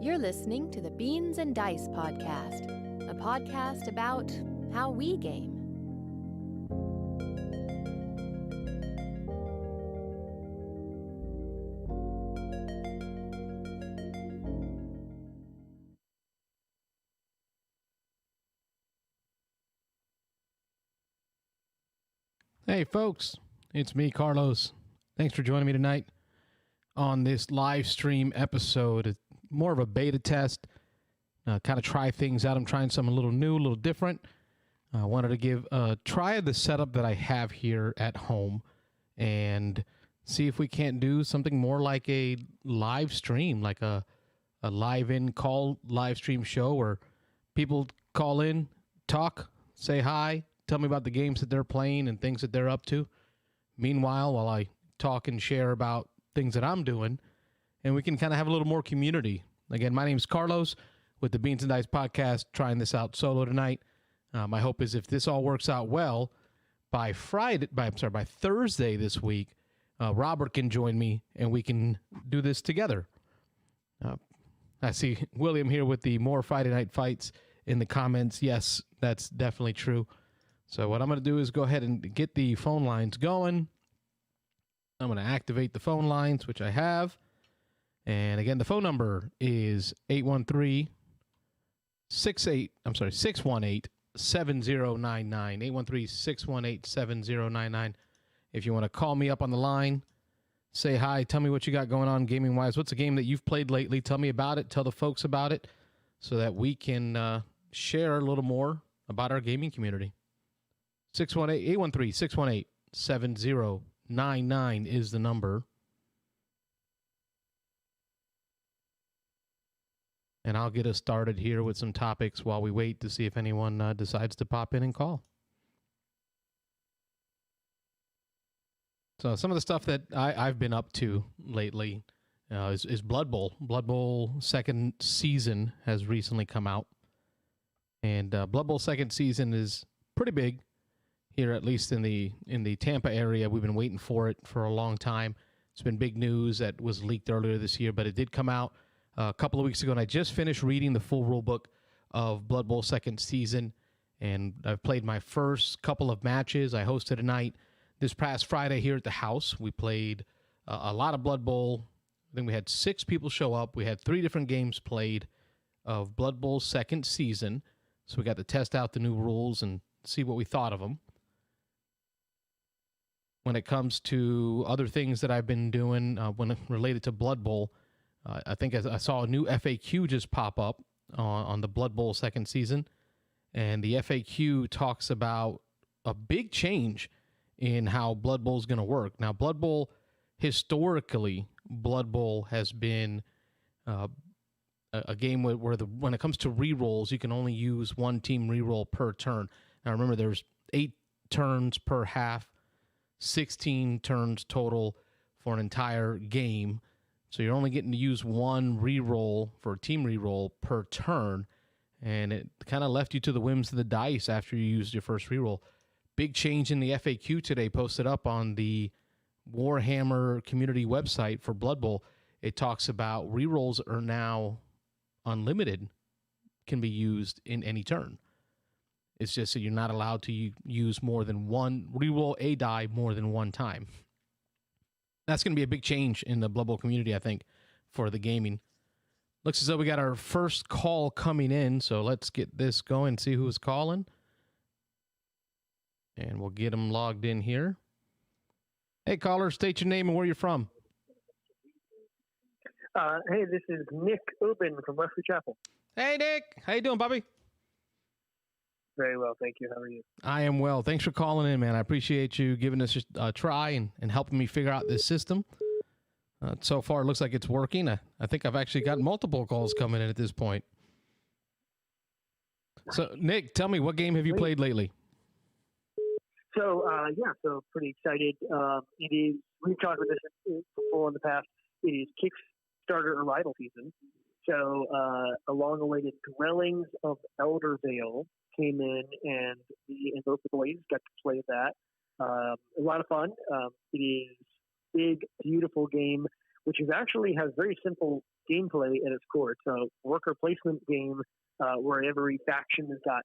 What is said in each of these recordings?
You're listening to the Beans and Dice podcast, a podcast about how we game. Hey folks, it's me, Carlos. Thanks for joining me tonight on this live stream episode. It's more of a beta test, kind of try things out. I'm trying something a little new, a little different. I wanted to give a try of the setup that I have here at home and see if we can't do something more like a live stream, like a live-in call live stream show where people call in, talk, say hi, tell me about the games that they're playing and things that they're up to. Meanwhile, while I talk and share about things that I'm doing, and we can kind of have a little more community. Again, my name is Carlos with the Beans and Dice podcast, trying this out solo tonight. My hope is if this all works out well, by Thursday this week, Robert can join me and we can do this together. I see William here with the more Friday Night Fights in the comments. Yes, that's definitely true. So what I'm going to do is go ahead and get the phone lines going. I'm going to activate the phone lines, which I have. And again, the phone number is 618-7099, 813-618-7099. If you want to call me up on the line, say hi, tell me what you got going on gaming-wise. What's a game that you've played lately? Tell me about it. Tell the folks about it so that we can share a little more about our gaming community. 813-618-7099 is the number. And I'll get us started here with some topics while we wait to see if anyone decides to pop in and call. So some of the stuff that I've been up to lately is Blood Bowl. Blood Bowl second season has recently come out. And Blood Bowl second season is pretty big here, at least in the Tampa area. We've been waiting for it for a long time. It's been big news that was leaked earlier this year, but it did come out a couple of weeks ago, and I just finished reading the full rule book of Blood Bowl second season, and I've played my first couple of matches. I hosted a night this past Friday here at the house. We played a lot of Blood Bowl. I think we had 6 people show up. We had 3 different games played of Blood Bowl second season, so we got to test out the new rules and see what we thought of them. When it comes to other things that I've been doing when related to Blood Bowl, I think I saw a new FAQ just pop up on the Blood Bowl second season, and the FAQ talks about a big change in how Blood Bowl is going to work. Now, Blood Bowl, historically, Blood Bowl has been a game where when it comes to rerolls, you can only use one team reroll per turn. Now, remember, there's 8 turns per half, 16 turns total for an entire game. So you're only getting to use one reroll for a team reroll per turn, and it kind of left you to the whims of the dice after you used your first reroll. Big change in the FAQ today, posted up on the Warhammer community website for Blood Bowl. It talks about rerolls are now unlimited, can be used in any turn. It's just that you're not allowed to use more than one, reroll a die more than one time. That's going to be a big change in the Blood Bowl community, I think, for the gaming. Looks as though we got our first call coming in, so let's get this going and see who's calling. And we'll get them logged in here. Hey, caller, state your name and where you're from. Hey, this is Nick Ubin from Wesley Chapel. Hey, Nick. How you doing, Bobby? Very well, thank you. How are you? I am well. Thanks for calling in, man. I appreciate you giving us a try and helping me figure out this system. So far, it looks like it's working. I think I've actually got multiple calls coming in at this point. So, Nick, tell me, what game have you played lately? So pretty excited. It is, we've talked about this before in the past, it is Kickstarter arrival season. So, a long-awaited Dwellings of Eldervale came in, and both the boys got to play that. A lot of fun. It is big, beautiful game which is actually has very simple gameplay at its core. It's a worker placement game where every faction has got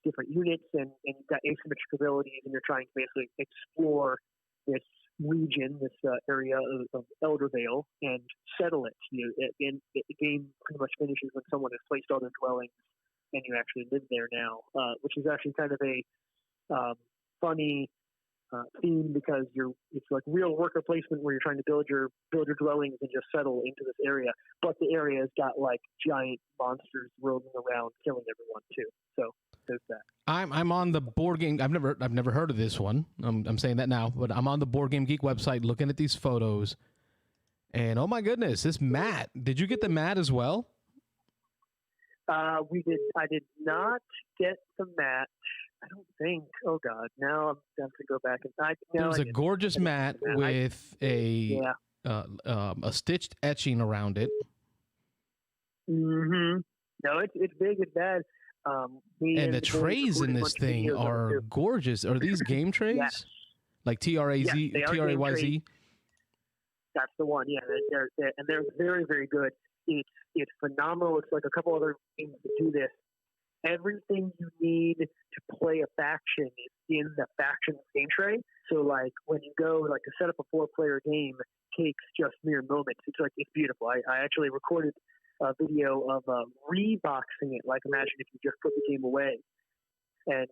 different units and you've got asymmetric abilities, and you're trying to basically explore this region, this area of Eldervale, and settle it. And the game pretty much finishes when someone has placed all their dwellings and you actually live there now, which is actually kind of a funny theme, because it's like real worker placement where you're trying to build your dwellings and just settle into this area, but the area has got like giant monsters roaming around killing everyone too. So there's that. I'm on the Board Game. I've never heard of this one. I'm saying that now, but I'm on the Board Game Geek website looking at these photos, and oh my goodness, this mat. Did you get the mat as well? We did. I did not get the mat. I don't think. Oh God! Now I'm going to go back and. There's a gorgeous mat with a stitched etching around it. Mm-hmm. No, it's big. It's bad. And the trays in this thing are gorgeous. Are these game trays? Yes. Like TRAZ, yes, TRAYZ? That's the one. Yeah, they're very, very good. It's phenomenal. It's like a couple other games that do this. Everything you need to play a faction is in the faction game tray. So like when you go like to set up a 4-player game takes just mere moments. It's beautiful. I actually recorded a video of reboxing it. Like imagine if you just put the game away and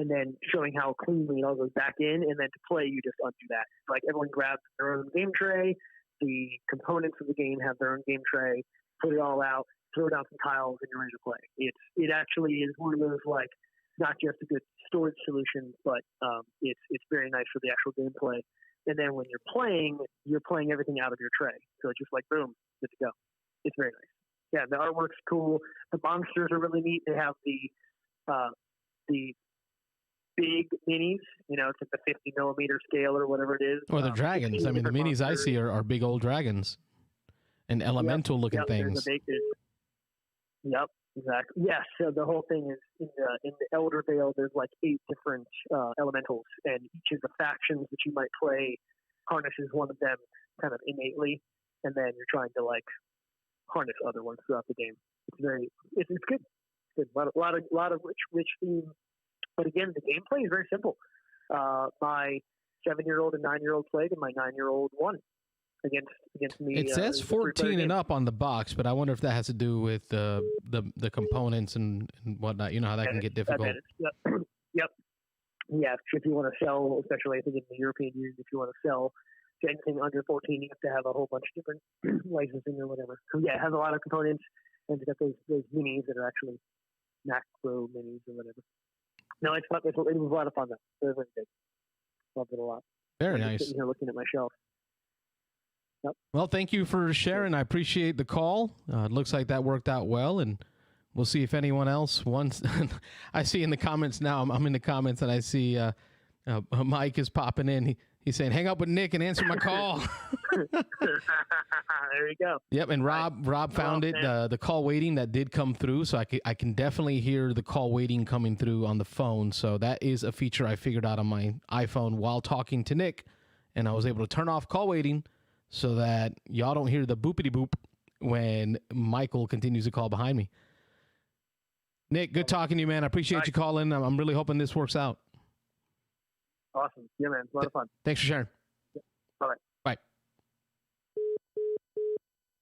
then showing how cleanly it all goes back in, and then to play you just undo that. Like everyone grabs their own game tray. The components of the game have their own game tray. Put it all out. Throw down some tiles and you're ready to play. It actually is one of those like not just a good storage solution, but it's very nice for the actual gameplay. And then when you're playing everything out of your tray, so it's just like boom, good to go. It's very nice. Yeah, the artwork's cool. The monsters are really neat. They have the big minis. It's at the 50 millimeter scale or whatever it is. Or the dragons. I mean, the minis I see are big old dragons and elemental looking things. Yep, exactly. Yes, so the whole thing is in the Eldervale, there's like 8 different elementals, and each of the factions that you might play harnesses one of them kind of innately, and then you're trying to like harness other ones throughout the game. It's good. It's good. A lot of rich theme, but again, the gameplay is very simple. My 7-year-old and 9-year-old played, and my 9-year-old won against me. It says 14 and up on the box, but I wonder if that has to do with the components and whatnot. You know how that can get difficult. Yep. Yeah, if you want to sell, especially I think in the European Union, if you want to sell to anything under 14, you have to have a whole bunch of different licensing or whatever. So yeah, it has a lot of components, and it's got those minis that are actually macro minis or whatever. No, it's fun. It was a lot of fun though. Very, very good. Loved it a lot. Very nice. Sitting here looking at my shelf. Yep. Well, thank you for sharing. I appreciate the call. It looks like that worked out well, and we'll see if anyone else wants. I see in the comments now. I'm in the comments, and I see Mike is popping in. He's saying, "Hang up with Nick and answer my call." There you go. Yep, and Rob found it. The call waiting that did come through, so I can definitely hear the call waiting coming through on the phone. So that is a feature I figured out on my iPhone while talking to Nick, and I was able to turn off call waiting so that y'all don't hear the boopity boop when Michael continues to call behind me. Nick, good talking to you, man. I appreciate you calling. I'm really hoping this works out. Awesome. Yeah, man. A lot of fun. Thanks for sharing. Yeah. Bye. Bye.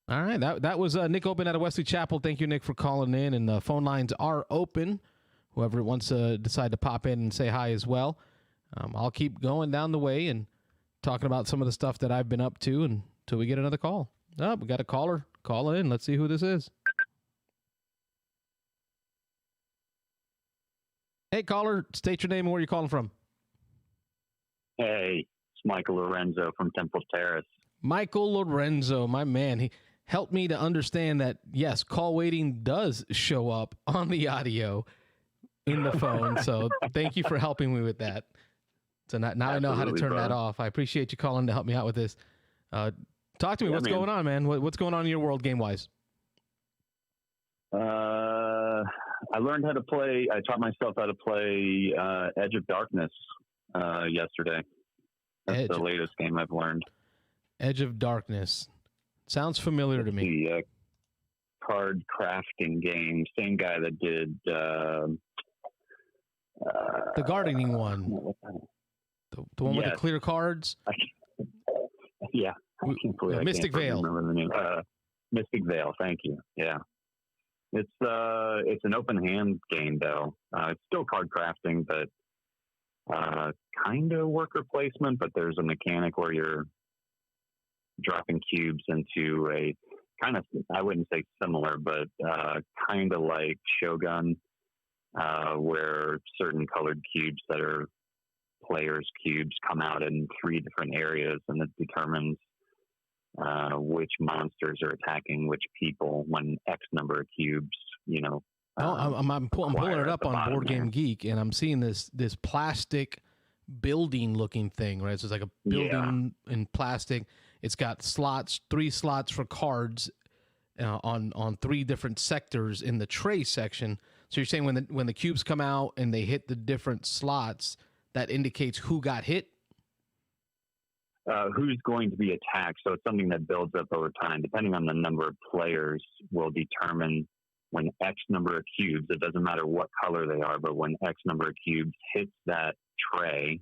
All right. That was Nick Open out of Wesley Chapel. Thank you, Nick, for calling in. And the phone lines are open. Whoever wants to decide to pop in and say hi as well. I'll keep going down the way and talking about some of the stuff that I've been up to until we get another call. Oh, we got a caller. Call in. Let's see who this is. Hey, caller. State your name and where you're calling from. Hey, it's Michael Lorenzo from Temple Terrace. Michael Lorenzo, my man. He helped me to understand that, yes, call waiting does show up on the audio in the phone. So thank you for helping me with that. So now I know how to turn that off. I appreciate you calling to help me out with this. Talk to me. What's going on, man? What's going on in your world game-wise? I learned how to play. I taught myself how to play Edge of Darkness yesterday. That's the latest game I've learned. Edge of Darkness. Sounds familiar to me. The card crafting game. Same guy that did The gardening one. The one with the clear cards. Yeah. Mystic Vale. Remember the name. Mystic Vale. Thank you. Yeah. It's an open hand game though. It's still card crafting, but kind of worker placement. But there's a mechanic where you're dropping cubes into a kind of, I wouldn't say similar, but kind of like Shogun, where certain colored cubes that are players' cubes come out in 3 different areas, and it determines which monsters are attacking which people when X number of cubes, I'm pulling it up on Board Game Geek, and I'm seeing this plastic building looking thing, right? So it's like a building in plastic. It's got 3 slots for cards on 3 different sectors in the tray section. So you're saying when the cubes come out and they hit the different slots, that indicates who got hit? Who's going to be attacked. So it's something that builds up over time. Depending on the number of players will determine when X number of cubes, it doesn't matter what color they are, but when X number of cubes hits that tray,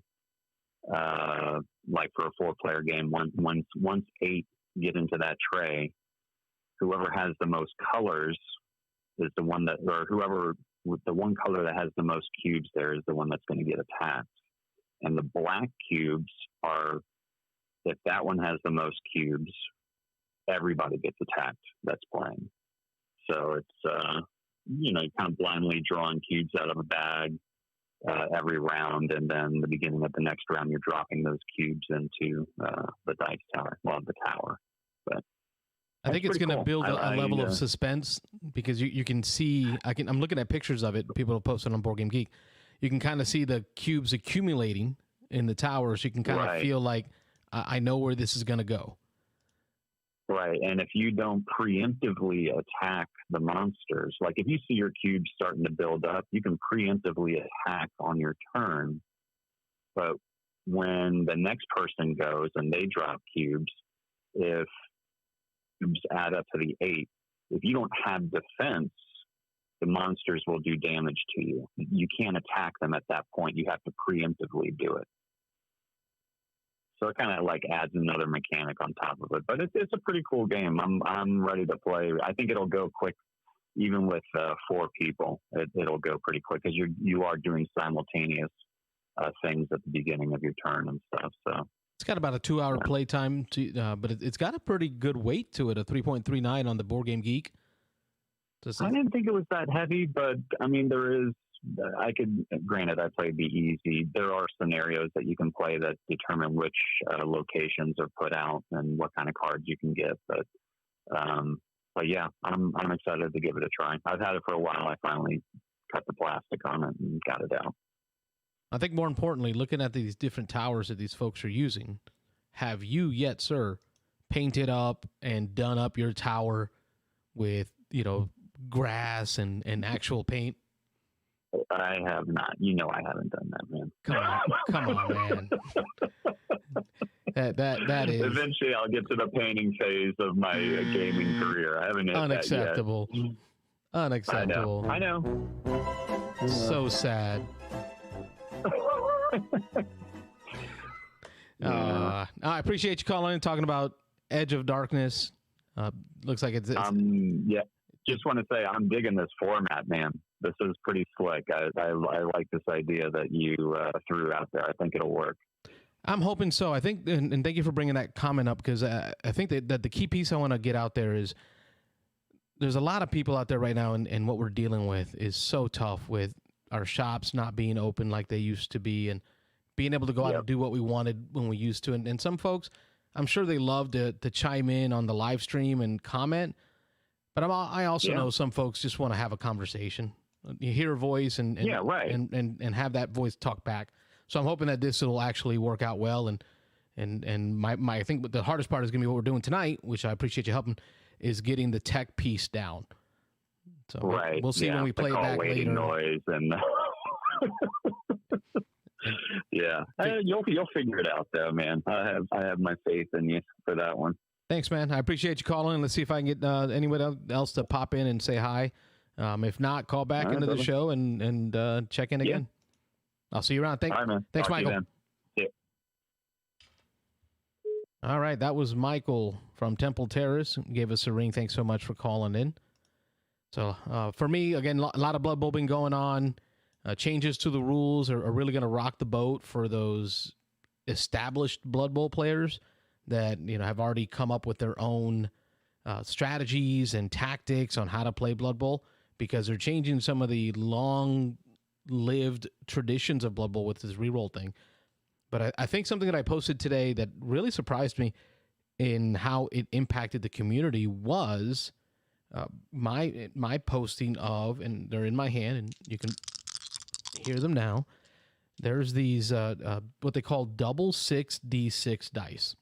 like for a 4-player game, once 8 get into that tray, whoever has the most colors is the one that, or whoever with the one color that has the most cubes there is the one that's going to get attacked. And the black cubes are, if that one has the most cubes, everybody gets attacked that's playing. So it's, you're kind of blindly drawing cubes out of a bag every round, and then the beginning of the next round, you're dropping those cubes into the dice tower, the tower. But I think it's going to build a level of suspense, because you can see, I'm looking at pictures of it. People have posted on Board Game Geek. You can kind of see the cubes accumulating in the tower, so you can kind of feel like, I know where this is going to go. Right. And if you don't preemptively attack the monsters, like if you see your cubes starting to build up, you can preemptively attack on your turn. But when the next person goes and they drop cubes, if cubes add up to the 8, if you don't have defense, the monsters will do damage to you. You can't attack them at that point. You have to preemptively do it. So it kind of like adds another mechanic on top of it. But it's a pretty cool game. I'm ready to play. I think it'll go quick, even with 4 people. It'll go pretty quick, because you are doing simultaneous things at the beginning of your turn and stuff. So it's got about a 2-hour play time, but it's got a pretty good weight to it, a 3.39 on the Board Game Geek. I didn't think it was that heavy, but I mean, granted, I played the easy. There are scenarios that you can play that determine which locations are put out and what kind of cards you can get. But yeah, I'm excited to give it a try. I've had it for a while. I finally cut the plastic on it and got it out. I think more importantly, looking at these different towers that these folks are using, have you yet, sir, painted up and done up your tower with, grass and actual paint? I have not. I haven't done that, man. Come on, man. That is eventually I'll get to the painting phase of my gaming career. I haven't hit unacceptable. That yet. Unacceptable. I know. So sad. I appreciate you calling and talking about Edge of Darkness. Looks like it's yeah. Just want to say I'm digging this format, man. This is pretty slick. I like this idea that you threw out there. I think it'll work. I'm hoping so. I think, and thank you for bringing that comment up, because I think that the key piece I want to get out there is there's a lot of people out there right now, and what we're dealing with is so tough with our shops not being open like they used to be, and being able to go out and do what we wanted when we used to. And some folks, I'm sure they love to chime in on the live stream and comment, but I also know some folks just want to have a conversation. You hear a voice and have that voice talk back. So I'm hoping that this will actually work out well. And my I think the hardest part is going to be what we're doing tonight, which I appreciate you helping, is getting the tech piece down. So we'll see when we play it back later. Noise and Yeah, you'll figure it out though, man. I have my faith in you for that one. Thanks, man. I appreciate you calling. Let's see if I can get anyone else to pop in and say hi. If not, call back into the show and check in again. I'll see you around. Thanks, all right, man. Thanks, Talk Michael. Yeah. All right, that was Michael from Temple Terrace. Gave us a ring. Thanks so much for calling in. So for me, again, a lot of Blood Bowl been going on. Changes to the rules are really going to rock the boat for those established Blood Bowl players that have already come up with their own strategies and tactics on how to play Blood Bowl, because they're changing some of the long-lived traditions of Blood Bowl with this reroll thing. But I think something that I posted today that really surprised me in how it impacted the community was my posting of, and they're in my hand, and you can hear them now. There's these what they call double 6D6 dice.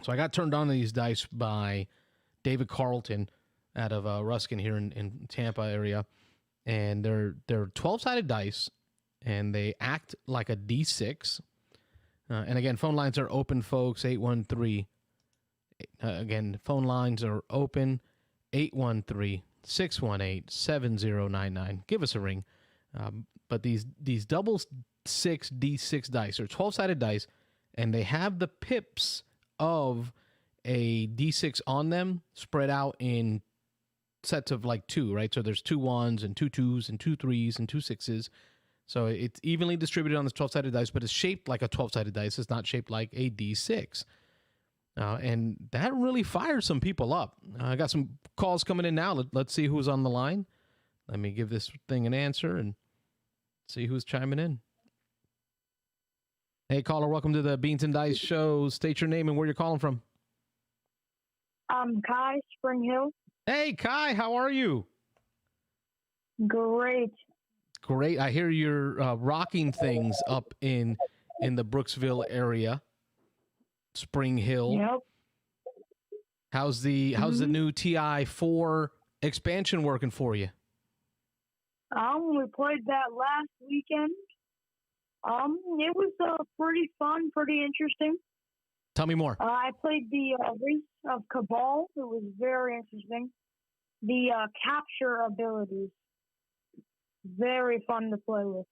So I got turned on to these dice by David Carlton out of Ruskin here in Tampa area, and they're 12-sided dice, and they act like a D6. And again, phone lines are open, folks. 813. Again, phone lines are open. 813-618-7099. Give us a ring. But these double 6D6 dice are 12-sided dice, and they have the pips of a D6 on them spread out in sets of like 2, right? So there's 2 1s and 2 2s and 2 3s and 2 6s. So it's evenly distributed on this 12-sided dice, but it's shaped like a 12-sided dice. It's not shaped like a D6. And that really fires some people up. I got some calls coming in now. Let's see who's on the line. Let me give this thing an answer and see who's chiming in. Hey, caller, welcome to the Beans and Dice show. State your name and where you're calling from. Kai, Spring Hill. Hey, Kai, how are you? Great. Great. I hear you're rocking things up in the Brooksville area, Spring Hill. Yep. How's the new TI4 expansion working for you? We played that last weekend. It was pretty fun, pretty interesting. Tell me more. I played the race of Cabal. It was very interesting. The capture abilities, very fun to play with.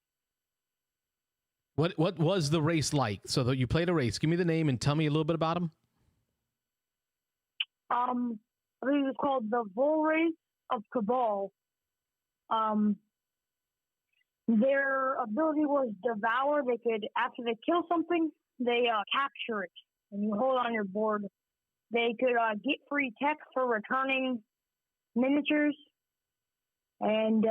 What was the race like? So that you played a race. Give me the name and tell me a little bit about them. I think it was called the Bull Race of Cabal. Their ability was Devour. They could, after they kill something, they capture it, and you hold on your board. They could get free tech for returning miniatures, and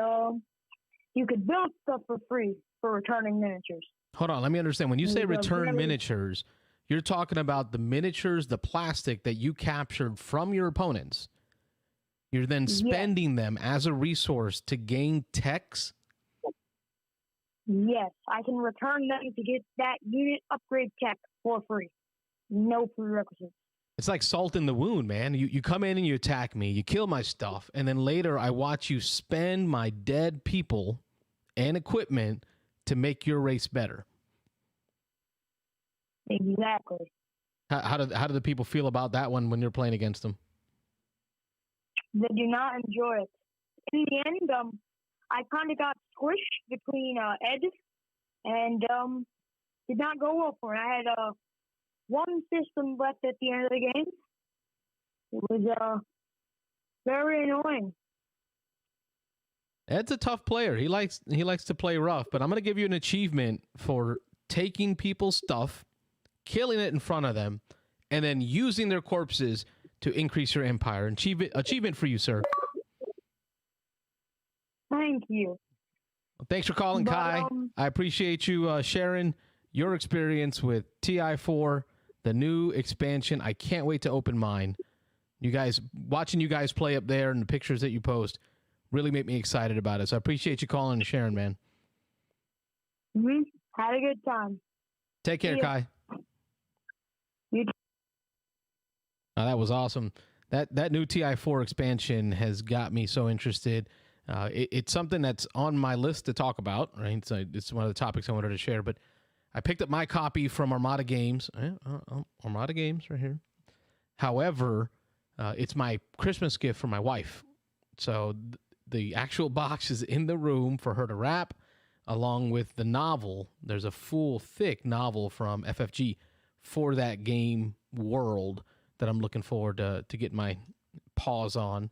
you could build stuff for free for returning miniatures. Hold on, let me understand. When you say return miniatures, you're talking about the miniatures, the plastic that you captured from your opponents. You're then spending them as a resource to gain techs? Yes, I can return them to get that unit upgrade tech for free. No prerequisites. It's like salt in the wound, man. You come in and you attack me, you kill my stuff, and then later I watch you spend my dead people and equipment to make your race better. Exactly. How do the people feel about that one when you're playing against them? They do not enjoy it. In the end, I kind of got squished between Ed and did not go well for it. I had one system left at the end of the game. It was very annoying. Ed's a tough player. He likes to play rough, but I'm going to give you an achievement for taking people's stuff, killing it in front of them, and then using their corpses to increase your empire. Achievement for you, sir. Thank you. Well, thanks for calling, Kai. I appreciate you sharing your experience with TI4, the new expansion. I can't wait to open mine. You guys, watching you guys play up there and the pictures that you post really make me excited about it. So I appreciate you calling and sharing, man. Mm-hmm. Had a good time. Take care, Kai. You too. Oh, that was awesome. That new TI4 expansion has got me so interested. It's something that's on my list to talk about, right? So it's one of the topics I wanted to share, but I picked up my copy from Armada Games. Armada Games right here. However, it's my Christmas gift for my wife. So the actual box is in the room for her to wrap, along with the novel. There's a full, thick novel from FFG for that game world that I'm looking forward to get my paws on.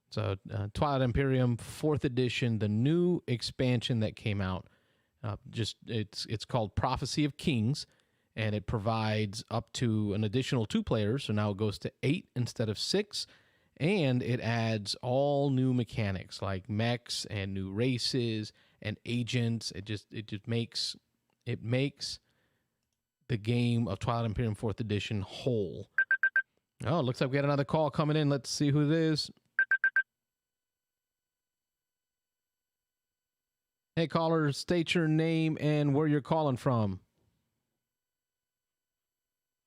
So Twilight Imperium 4th edition, the new expansion that came out. It's called Prophecy of Kings, and it provides up to an additional 2 players. So now it goes to 8 instead of 6, and it adds all new mechanics like mechs and new races and agents. It just makes the game of Twilight Imperium 4th edition whole. Oh, it looks like we got another call coming in. Let's see who it is. Hey, caller, state your name and where you're calling from.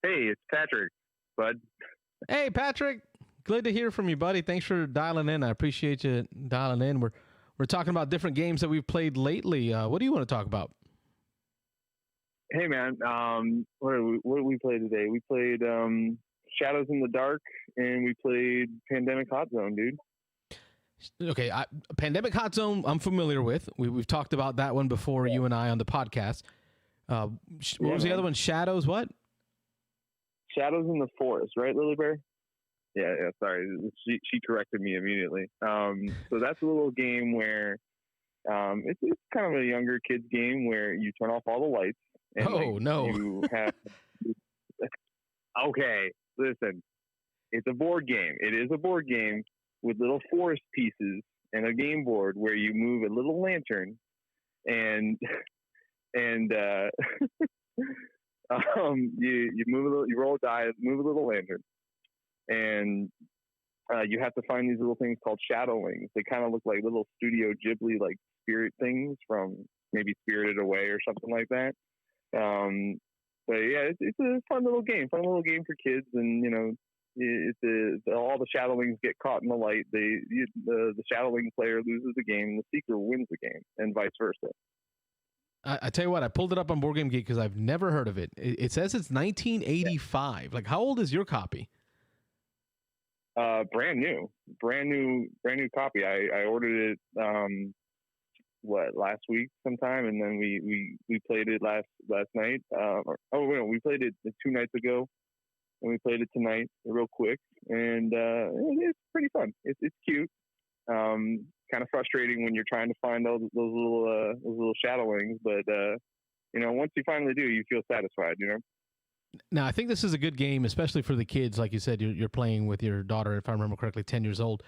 Hey, it's Patrick, bud. Hey, Patrick. Good to hear from you, buddy. Thanks for dialing in. I appreciate you dialing in. We're talking about different games that we've played lately. What do you want to talk about? Hey, man. What did we play today? We played Shadows in the Dark, and we played Pandemic Hot Zone, dude. Okay, Pandemic Hot Zone, I'm familiar with. We've talked about that one before, you and I, on the podcast. What was the other one? Shadows what? Shadows in the Forest, right, Lily Bear? Yeah, sorry. She corrected me immediately. So that's a little game where it's kind of a younger kid's game where you turn off all the lights. And no. You have... Okay, listen. It's a board game. It is a board game with little forest pieces and a game board where you move a little lantern and you move a little, you roll a die, move a little lantern, and you have to find these little things called shadowlings. They kind of look like little Studio Ghibli like spirit things from maybe Spirited Away or something like that. But yeah, it's a fun little game for kids, and you know, all the shadowlings get caught in the light. The shadowling player loses the game, the seeker wins the game, and vice versa. I tell you what, I pulled it up on Board Game Geek because I've never heard of it. It says it's 1985. Like, how old is your copy? Brand new copy. I ordered it last week sometime, and then we played it last night. We played it 2 nights ago. And we played it tonight real quick, and it's pretty fun. It's cute. Kind of frustrating when you're trying to find those little shadowlings, but you know, once you finally do, you feel satisfied. You know. Now, I think this is a good game, especially for the kids. Like you said, you're playing with your daughter, if I remember correctly, 10 years old.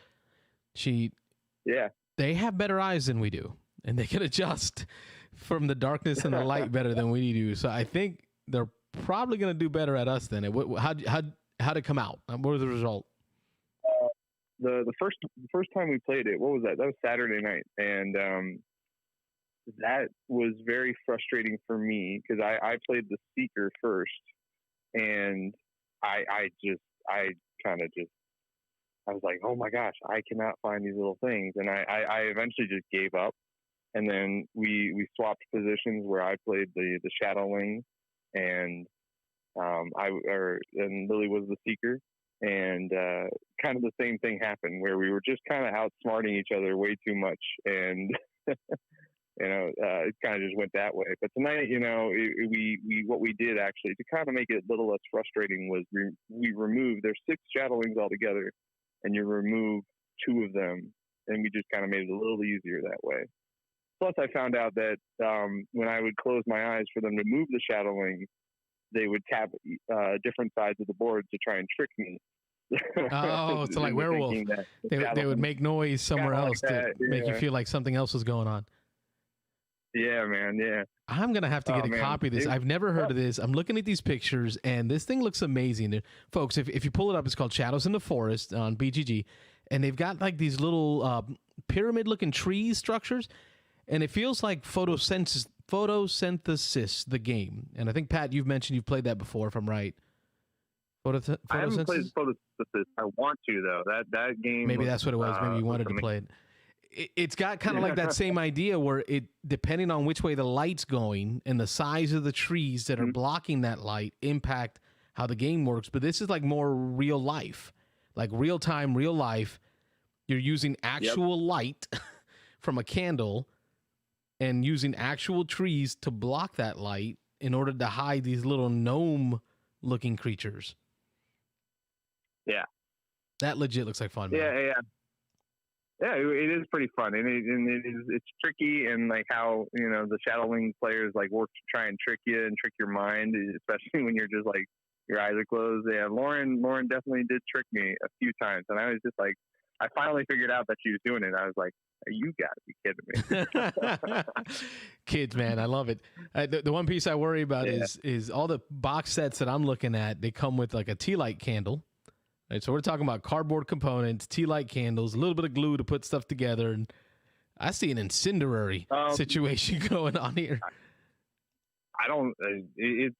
They have better eyes than we do, and they can adjust from the darkness and the light better than we do. So I think they're probably going to do better at us than it. How'd it come out? What was the result? The first time we played it, what was that? That was Saturday night, and that was very frustrating for me because I played the Seeker first, and I was like, oh my gosh, I cannot find these little things, and I eventually just gave up, and then we swapped positions where I played the Shadowling, and Lily was the Seeker, and kind of the same thing happened where we were just kind of outsmarting each other way too much, and you know, it kind of just went that way. But tonight, you know, what we did actually to kind of make it a little less frustrating was we removed, there's 6 Shadowlings altogether, and you remove 2 of them, and we just kind of made it a little easier that way. Plus, I found out that when I would close my eyes for them to move the Shadowling, they would tap different sides of the board to try and trick me. Oh, so like werewolf. They would make noise somewhere else to make you feel like something else was going on. Yeah, man, yeah. I'm going to have to get a copy of this. I've never heard of this. I'm looking at these pictures, and this thing looks amazing. Folks, if you pull it up, it's called Shadows in the Forest on BGG, and they've got like these little pyramid-looking tree structures, and it feels like photosynthesis, the game. And I think, Pat, you've mentioned you've played that before, if I'm right. I haven't played Photosynthesis. I want to, though. That game. Maybe that's what it was. Maybe you wanted to play it. it's got kind of like that same idea where it, depending on which way the light's going and the size of the trees that are blocking that light, impact how the game works. But this is like more real life, like real time, real life. You're using actual light from a candle and using actual trees to block that light in order to hide these little gnome looking creatures. Yeah. That legit looks like fun, man. Yeah, it is pretty fun, and it's tricky, and like how the Shadowlings players like work to try and trick you and trick your mind, especially when you're just like your eyes are closed. Yeah, Lauren definitely did trick me a few times, and I was just like, I finally figured out that she was doing it. I was like, you got to be kidding me. Kids, man, I love it. The one piece I worry about is all the box sets that I'm looking at. They come with like a tea light candle. Right, so we're talking about cardboard components, tea light candles, a little bit of glue to put stuff together, and I see an incendiary situation going on here. I don't. It's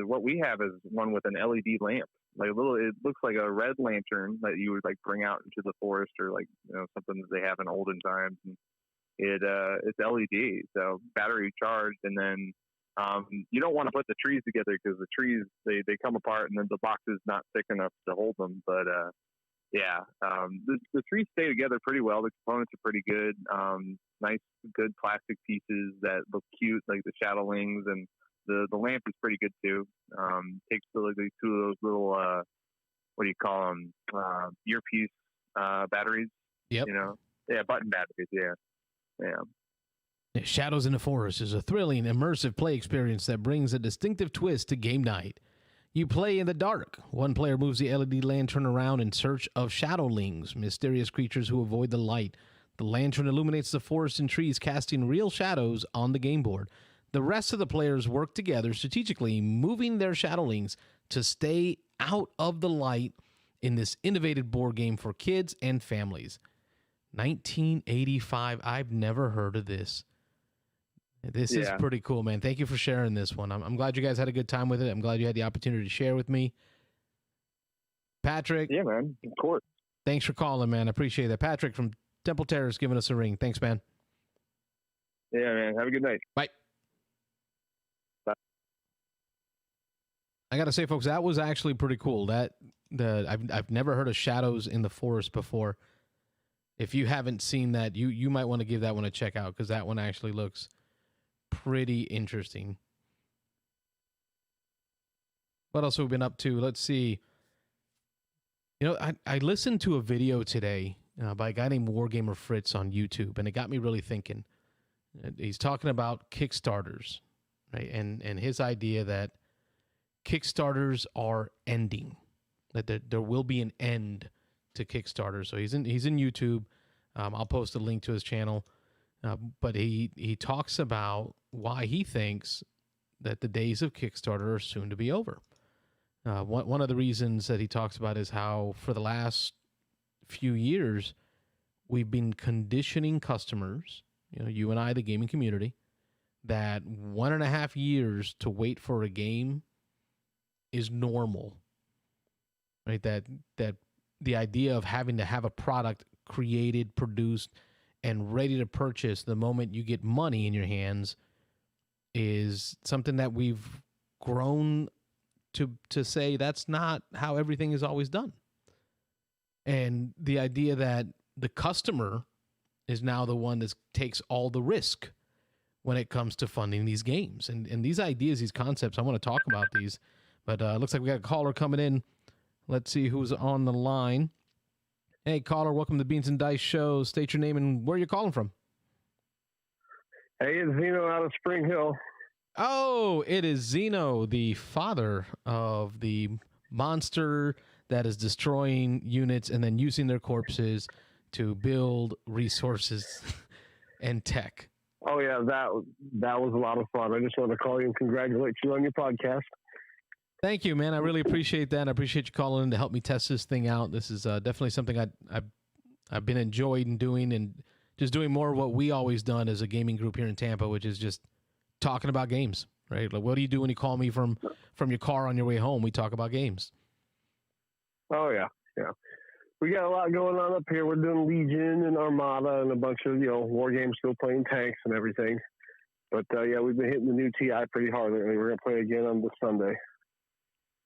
what we have is one with an LED lamp, like a little. It looks like a red lantern that you would like bring out into the forest, or like something that they have in olden times. And it's LED, so battery charged, and then. You don't want to put the trees together because the trees they come apart and then the box is not thick enough to hold them. But the trees stay together pretty well. The components are pretty good. Nice, good plastic pieces that look cute, like the Shadowlings, and the lamp is pretty good too. Takes two of those little what do you call them? Earpiece batteries. Yep. Button batteries. Yeah. Shadows in the Forest is a thrilling, immersive play experience that brings a distinctive twist to game night. You play in the dark. One player moves the LED lantern around in search of Shadowlings, mysterious creatures who avoid the light. The lantern illuminates the forest and trees, casting real shadows on the game board. The rest of the players work together strategically, moving their Shadowlings to stay out of the light in this innovative board game for kids and families. 1985. I've never heard of this. This is pretty cool, man. Thank you for sharing this one. I'm glad you guys had a good time with it. I'm glad you had the opportunity to share with me. Patrick. Yeah, man. Of course. Thanks for calling, man. I appreciate that. Patrick from Temple Terrace giving us a ring. Thanks, man. Yeah, man. Have a good night. Bye. I got to say, folks, that was actually pretty cool. I've never heard of Shadows in the Forest before. If you haven't seen that, you might want to give that one a check out because that one actually looks pretty interesting. What else have we been up to? Let's see. I listened to a video today by a guy named Wargamer Fritz on YouTube, and it got me really thinking. He's talking about Kickstarters, right? And his idea that Kickstarters are ending, that there will be an end to Kickstarter. So he's in YouTube. I'll post a link to his channel. But he talks about why he thinks that the days of Kickstarter are soon to be over. One of the reasons that he talks about is how for the last few years, we've been conditioning customers, you and I, the gaming community, that 1.5 years to wait for a game is normal, right? That the idea of having to have a product created, produced, and ready to purchase the moment you get money in your hands is something that we've grown to say that's not how everything is always done. And the idea that the customer is now the one that takes all the risk when it comes to funding these games. And these ideas, these concepts, I want to talk about these, but looks like we got a caller coming in. Let's see who's on the line. Hey, caller, welcome to the Beans and Dice Show. State your name and where you're calling from. Hey, it's Zeno out of Spring Hill. Oh, it is Zeno, the father of the monster that is destroying units and then using their corpses to build resources and tech. Oh, yeah, that was a lot of fun. I just want to call you and congratulate you on your podcast. Thank you, man. I really appreciate that. I appreciate you calling in to help me test this thing out. This is definitely something I've been enjoying doing, and just doing more of what we always done as a gaming group here in Tampa, which is just talking about games, right? Like, what do you do when you call me from your car on your way home? We talk about games. Oh, yeah, yeah. we got a lot going on up here. We're doing Legion and Armada and a bunch of, war games, still playing tanks and everything. But, yeah, we've been hitting the new TI pretty hard lately. We're going to play again on this Sunday.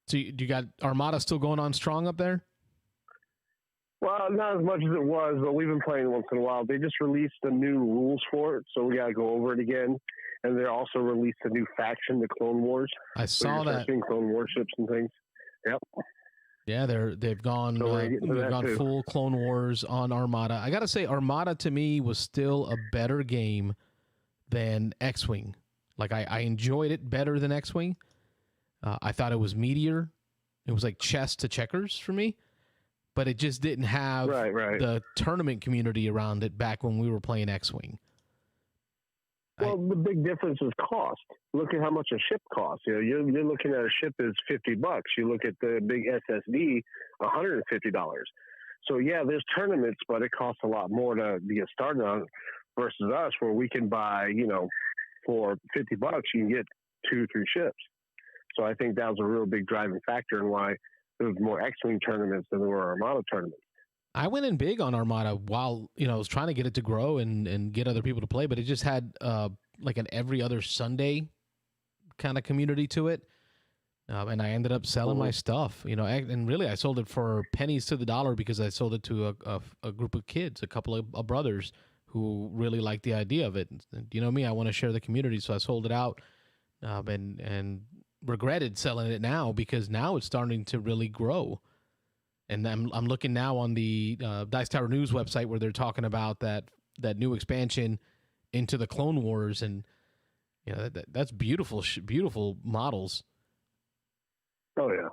So you got Armada still going on strong up there? Well, not as much as it was, but we've been playing once in a while. They just released the new rules for it, so we got to go over it again. And they also released a new faction, the Clone Wars. I saw that. Clone Warships and things. Yep. Yeah, they've gone full Clone Wars on Armada. I got to say, Armada to me was still a better game than X-Wing. Like, I enjoyed it better than X-Wing. I thought it was meatier. It was like chess to checkers for me. But it just didn't have the tournament community around it back when we were playing X-Wing. Well, the big difference is cost. Look at how much a ship costs. You're looking at a ship is $50. You look at the big SSD, $150. So yeah, there's tournaments, but it costs a lot more to get started on versus us, where we can buy, for $50 you can get 2-3 ships. So I think that was a real big driving factor in why there was more X-Wing tournaments than there were Armada tournaments. I went in big on Armada while, I was trying to get it to grow and get other people to play, but it just had like an every other Sunday kind of community to it. And I ended up selling my stuff, and really I sold it for pennies to the dollar because I sold it to a group of kids, a couple of brothers who really liked the idea of it. And you know me, I want to share the community. So I sold it out and regretted selling it now because now it's starting to really grow. And I'm looking now on the Dice Tower News website where they're talking about that new expansion into the Clone Wars, and that's beautiful, beautiful models. Oh yeah.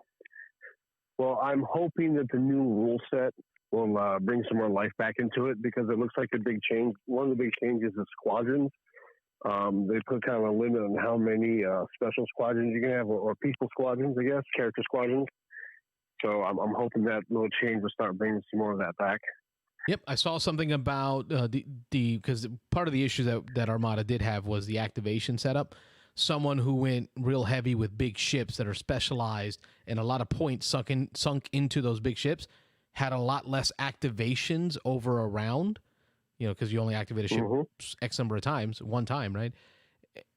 Well, I'm hoping that the new rule set will bring some more life back into it because it looks like a big change. One of the big changes is squadrons. They put kind of a limit on how many special squadrons you can have, or people squadrons, I guess, character squadrons. So I'm hoping that little change will start bringing some more of that back. Yep, I saw something about because part of the issue that Armada did have was the activation setup. Someone who went real heavy with big ships that are specialized and a lot of points sunk into those big ships had a lot less activations over a round. Because you only activate a ship X number of times, one time, right?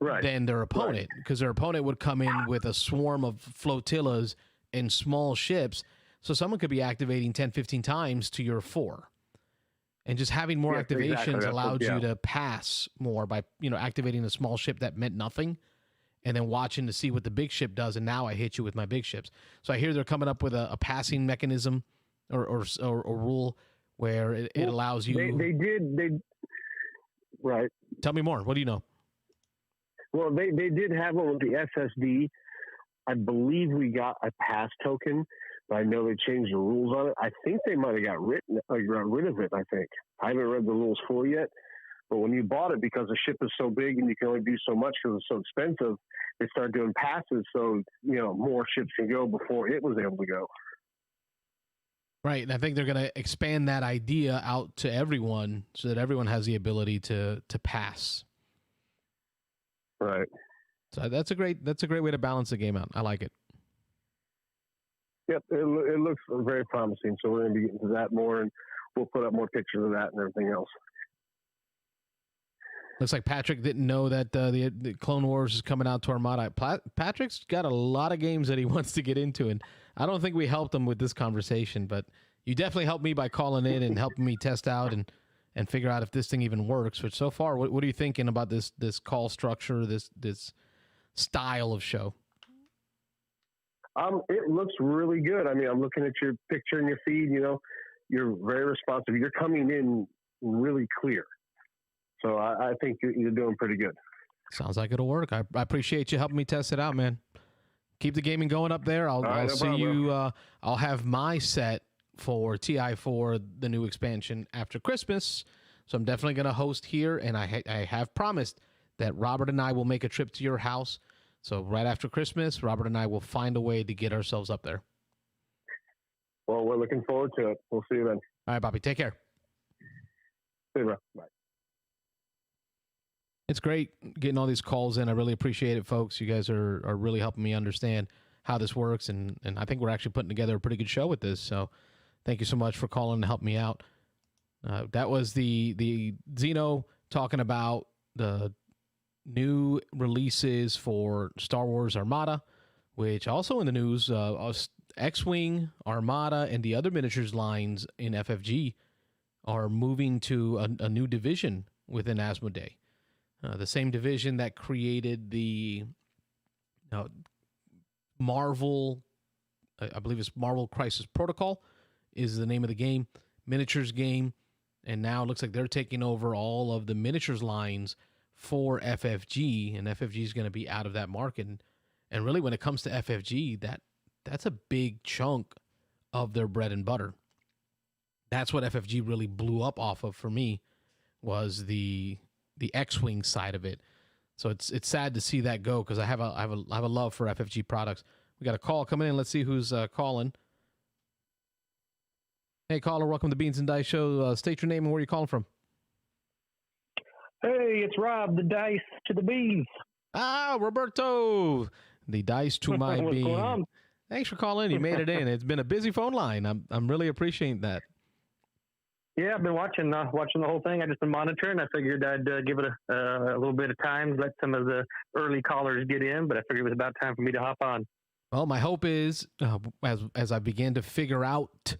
Right. Than their opponent, because their opponent would come in with a swarm of flotillas and small ships. So someone could be activating 10, 15 times to your 4. And just having more activations allowed you to pass more by, activating a small ship that meant nothing and then watching to see what the big ship does. And now I hit you with my big ships. So I hear they're coming up with a passing mechanism or rule where it allows you. They did. Right. Tell me more. What do you know? Well, they did have one with the SSD. I believe we got a pass token, but I know they changed the rules on it. I think they might have got rid of it, I think. I haven't read the rules fully yet, but when you bought it, because the ship is so big and you can only do so much because it's so expensive, they started doing passes so, more ships can go before it was able to go. Right, and I think they're going to expand that idea out to everyone so that everyone has the ability to pass. Right. So that's a great way to balance the game out. I like it. Yep, it looks very promising. So we're going to be getting to that more, and we'll put up more pictures of that and everything else. Looks like Patrick didn't know that the Clone Wars is coming out to Armada. Patrick's got a lot of games that he wants to get into, and I don't think we helped him with this conversation, but you definitely helped me by calling in and helping me test out and figure out if this thing even works. Which so far, what are you thinking about this call structure, this style of show? It looks really good. I mean, I'm looking at your picture in your feed. You're very responsive. You're coming in really clear. So I think you're doing pretty good. Sounds like it'll work. I appreciate you helping me test it out, man. Keep the gaming going up there. I'll see you. I'll have my set for TI4, the new expansion, after Christmas. So I'm definitely going to host here, and I have promised that Robert and I will make a trip to your house. So right after Christmas, Robert and I will find a way to get ourselves up there. Well, we're looking forward to it. We'll see you then. All right, Bobby. Take care. See you, bro. Bye. It's great getting all these calls in. I really appreciate it, folks. You guys are really helping me understand how this works, and I think we're actually putting together a pretty good show with this. So Thank you so much for calling and helping me out. That was the Zeno talking about the new releases for Star Wars Armada, which also in the news, X-Wing, Armada, and the other miniatures lines in FFG are moving to a new division within Asmodee. The same division that created the Marvel, I believe it's Marvel Crisis Protocol is the name of the game, miniatures game. And now it looks like they're taking over all of the miniatures lines for FFG, and FFG is going to be out of that market. And really, when it comes to FFG, that's a big chunk of their bread and butter. That's what FFG really blew up off of for me, was the X-Wing side of it. So it's sad to see that go, because I have a love for FFG products. We got a call coming in. Let's see who's calling. Hey, caller, welcome to the Beans and Dice Show. State your name and where you're calling from. Hey, it's Rob, the dice to the beans. Ah, Roberto, the dice to my What's bean. going on? Thanks for calling. You made it in. It's been a busy phone line. I'm really appreciating that. Yeah, I've been watching the whole thing. I've just been monitoring. I figured I'd give it a little bit of time, let some of the early callers get in, but I figured it was about time for me to hop on. Well, my hope is, as I begin to figure out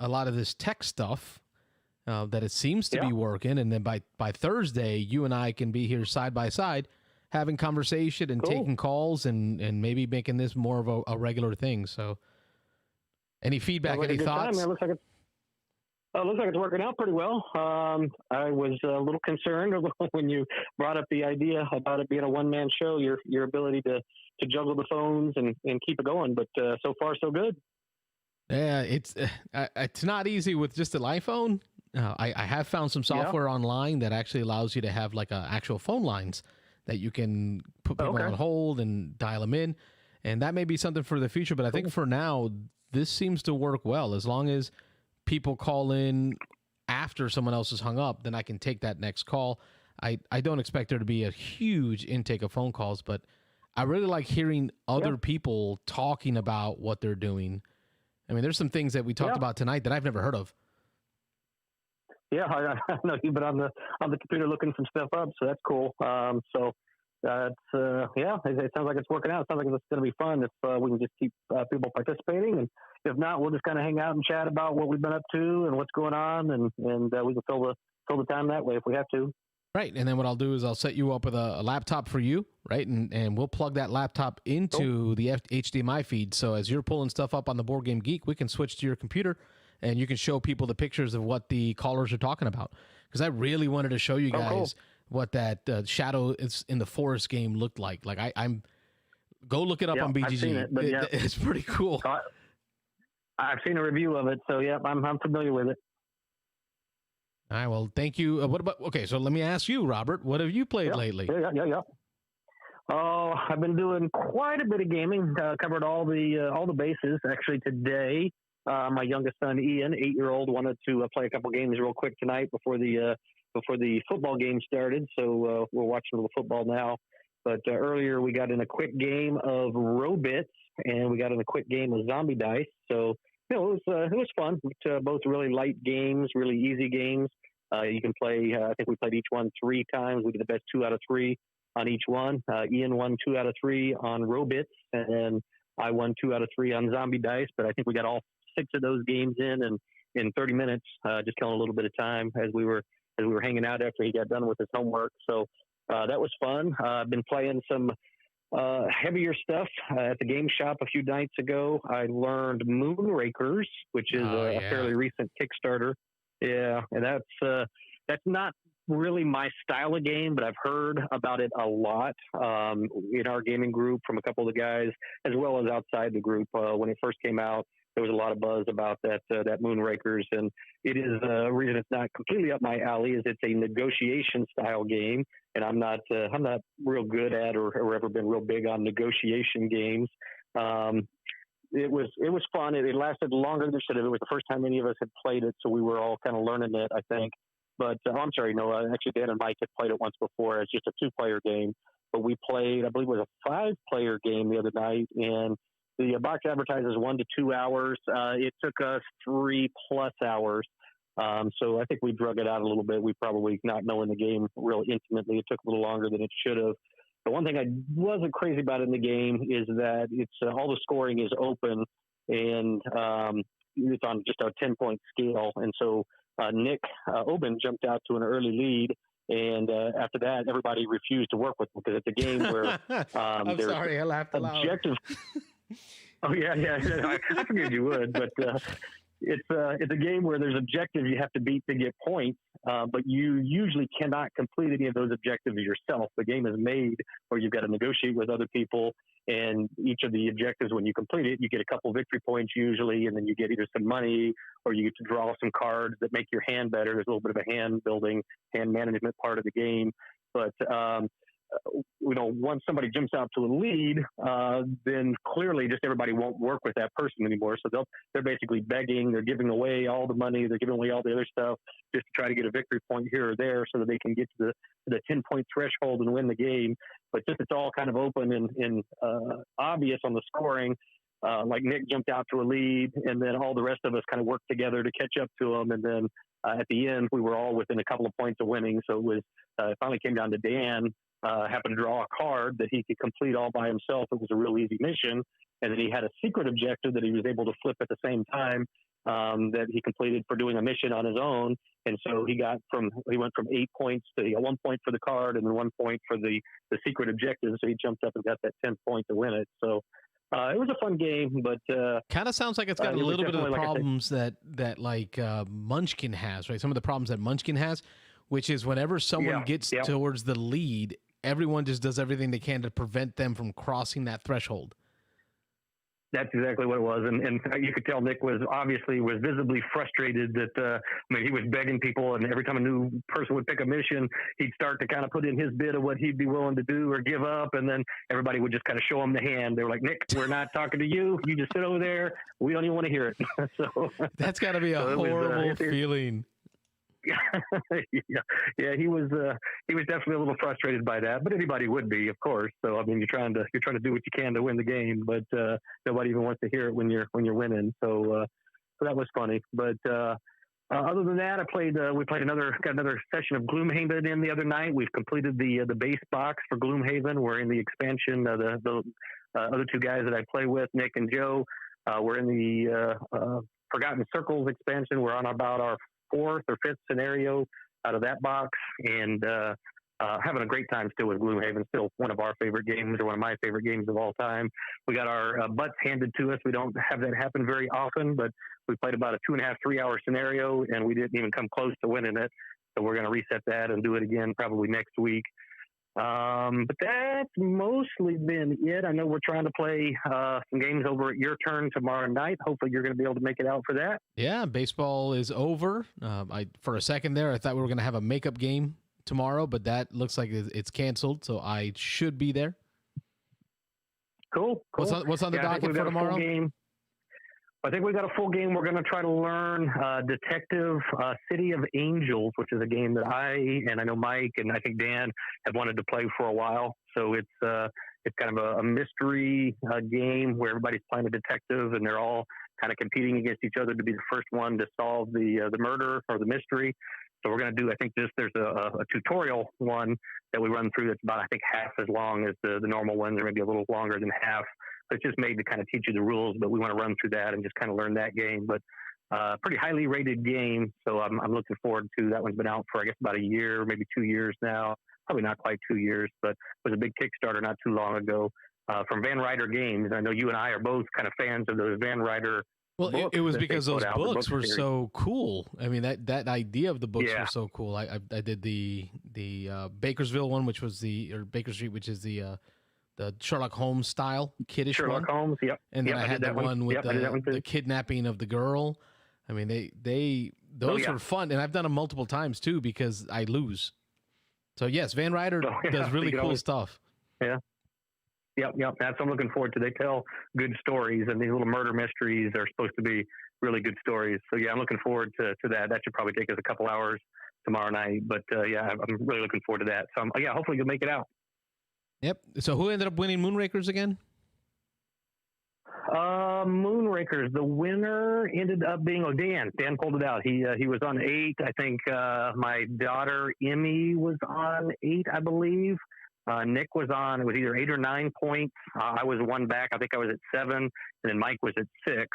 a lot of this tech stuff, that it seems to be working, and then by Thursday, you and I can be here side by side, having conversation and taking calls, and maybe making this more of a regular thing. So, any feedback, any thoughts? It looks like it's working out pretty well. I was a little concerned when you brought up the idea about it being a one-man show, your ability to juggle the phones and keep it going. But so far, so good. Yeah, it's not easy with just an iPhone. I have found some software online that actually allows you to have like actual phone lines that you can put people on hold and dial them in. And that may be something for the future. But I think for now, this seems to work well. As long as people call in after someone else has hung up, then I can take that next call. I don't expect there to be a huge intake of phone calls, but I really like hearing other people talking about what they're doing. I mean, there's some things that we talked about tonight that I've never heard of. Yeah, I know you've been on the computer looking some stuff up, so that's cool. It sounds like it's working out. It sounds like it's going to be fun if we can just keep people participating, and if not, we'll just kind of hang out and chat about what we've been up to and what's going on, and we can fill the time that way if we have to. Right, and then what I'll do is I'll set you up with a laptop for you, right, and we'll plug that laptop into the HDMI feed. So as you're pulling stuff up on the Board Game Geek, we can switch to your computer, and you can show people the pictures of what the callers are talking about. Because I really wanted to show you guys what that Shadow is in the Forest game looked like. Like I'm go look it up on BGG. I've seen it, but it's pretty cool. I've seen a review of it, so I'm familiar with it. All right, well, thank you. So let me ask you, Robert, what have you played lately? Yeah. Oh, I've been doing quite a bit of gaming. Covered all the bases. Actually, today, my youngest son, Ian, 8-year-old, wanted to play a couple games real quick tonight before the football game started. So we're watching a little football now. But earlier, we got in a quick game of Robits, and we got in a quick game of Zombie Dice. So it was fun. Both really light games, really easy games. You can play. I think we played each one 3 times. We did the best 2 out of 3 on each one. Ian won 2 out of 3 on Robits, and then I won 2 out of 3 on Zombie Dice. But I think we got all 6 of those games in 30 minutes, just killing a little bit of time as we were hanging out after he got done with his homework. So that was fun. I've been playing some heavier stuff at the game shop a few nights ago. I learned Moonrakers, which is a fairly recent Kickstarter. Yeah, and that's not really my style of game, but I've heard about it a lot in our gaming group from a couple of the guys, as well as outside the group. When it first came out, there was a lot of buzz about that Moonrakers, and it is a reason it's not completely up my alley is it's a negotiation style game, and I'm not real good at or ever been real big on negotiation games. It was fun. It lasted longer than it should have. It was the first time any of us had played it, so we were all kind of learning it, I think. But I'm sorry, no, actually Dan and Mike had played it once before. It's just a 2-player game. But we played, I believe it was a 5-player game the other night, and The box advertises 1 to 2 hours. It took us 3+ hours. So I think we drug it out a little bit. We probably, not knowing the game real intimately, it took a little longer than it should have. The one thing I wasn't crazy about in the game is that it's all the scoring is open, and it's on just a 10-point scale. And so Nick Oben jumped out to an early lead. And after that, everybody refused to work with him because it's a game where I'm there's sorry, I laughed aloud. objective. Oh yeah. I figured you would, but it's a game where there's objectives you have to beat to get points, but you usually cannot complete any of those objectives yourself. The game is made where you've got to negotiate with other people, and each of the objectives, when you complete it, you get a couple victory points usually, and then you get either some money or you get to draw some cards that make your hand better. There's a little bit of a hand building, hand management part of the game, but once somebody jumps out to a lead, then clearly just everybody won't work with that person anymore. So they're basically begging, they're giving away all the money, they're giving away all the other stuff just to try to get a victory point here or there so that they can get to the 10-point threshold and win the game. But just it's all kind of open and obvious on the scoring. Like Nick jumped out to a lead, and then all the rest of us kind of worked together to catch up to him. And then at the end, we were all within a couple of points of winning. So it finally came down to Dan. Happened to draw a card that he could complete all by himself. It was a real easy mission. And then he had a secret objective that he was able to flip at the same time that he completed for doing a mission on his own. And so he went from 8 points to 1 point for the card and then 1 point for the secret objective. So he jumped up and got that 10 point to win it. So it was a fun game, but kind of sounds like it's got a little bit of the problems that Munchkin has, right? Some of the problems that Munchkin has, which is whenever someone gets towards the lead, everyone just does everything they can to prevent them from crossing that threshold. That's exactly what it was. And you could tell Nick was visibly frustrated that, he was begging people, and every time a new person would pick a mission, he'd start to kind of put in his bid of what he'd be willing to do or give up. And then everybody would just kind of show him the hand. They were like, Nick, we're not talking to you. You just sit over there. We don't even want to hear it. So that's gotta be a horrible feeling. Yeah, he was definitely a little frustrated by that, but anybody would be, of course. So I mean, you're trying to do what you can to win the game, but nobody even wants to hear it when you're winning. So that was funny. But other than that, we got another session of Gloomhaven in the other night. We've completed the base box for Gloomhaven. We're in the expansion. The other two guys that I play with, Nick and Joe, we're in the Forgotten Circles expansion. We're on about our 4th or 5th scenario out of that box, and having a great time still with Gloomhaven. Still one of our favorite games, or one of my favorite games of all time. We got our butts handed to us. We don't have that happen very often, but we played about a 2.5, 3-hour scenario, and we didn't even come close to winning it. So we're going to reset that and do it again probably next week. But that's mostly been it. I know we're trying to play some games over at Your Turn tomorrow night. Hopefully you're going to be able to make it out for that. Yeah, baseball is over. For a second there, I thought we were going to have a makeup game tomorrow, but that looks like it's canceled, so I should be there. Cool. What's on the docket for tomorrow? I think we got a full game. We're going to try to learn Detective City of Angels, which is a game that I know Mike and I think Dan have wanted to play for a while. So it's kind of a mystery game where everybody's playing a detective and they're all kind of competing against each other to be the first one to solve the murder or the mystery. So we're going to do, I think there's a tutorial one that we run through that's about, I think, half as long as the normal ones, or maybe a little longer than half. It's just made to kind of teach you the rules, but we want to run through that and just kind of learn that game. But pretty highly rated game, so I'm looking forward to that. One's been out for, I guess, about a year, maybe 2 years now. Probably not quite 2 years, but it was a big Kickstarter not too long ago from Van Ryder Games. I know you and I are both kind of fans of those Van Ryder. Well, it was because those books were so cool. I mean, that idea of the books was so cool. I did the Bakersville one, which was or Baker Street, which is the Sherlock Holmes style kiddish Sherlock one. Holmes, yep. And then I had the one with the kidnapping of the girl. I mean, those were fun, and I've done them multiple times too because I lose. So yes, Van Ryder does really cool stuff. Yeah. Yep. That's what I'm looking forward to. They tell good stories, and these little murder mysteries are supposed to be really good stories. So yeah, I'm looking forward to that. That should probably take us a couple hours tomorrow night, but I'm really looking forward to that. So hopefully you'll make it out. Yep. So who ended up winning Moonrakers again? Moonrakers. The winner ended up being Dan. Dan pulled it out. He was on 8. I think my daughter Emmy was on 8, I believe. Nick was on. It was either 8 or 9 points. I was one back. I think I was at 7, and then Mike was at 6.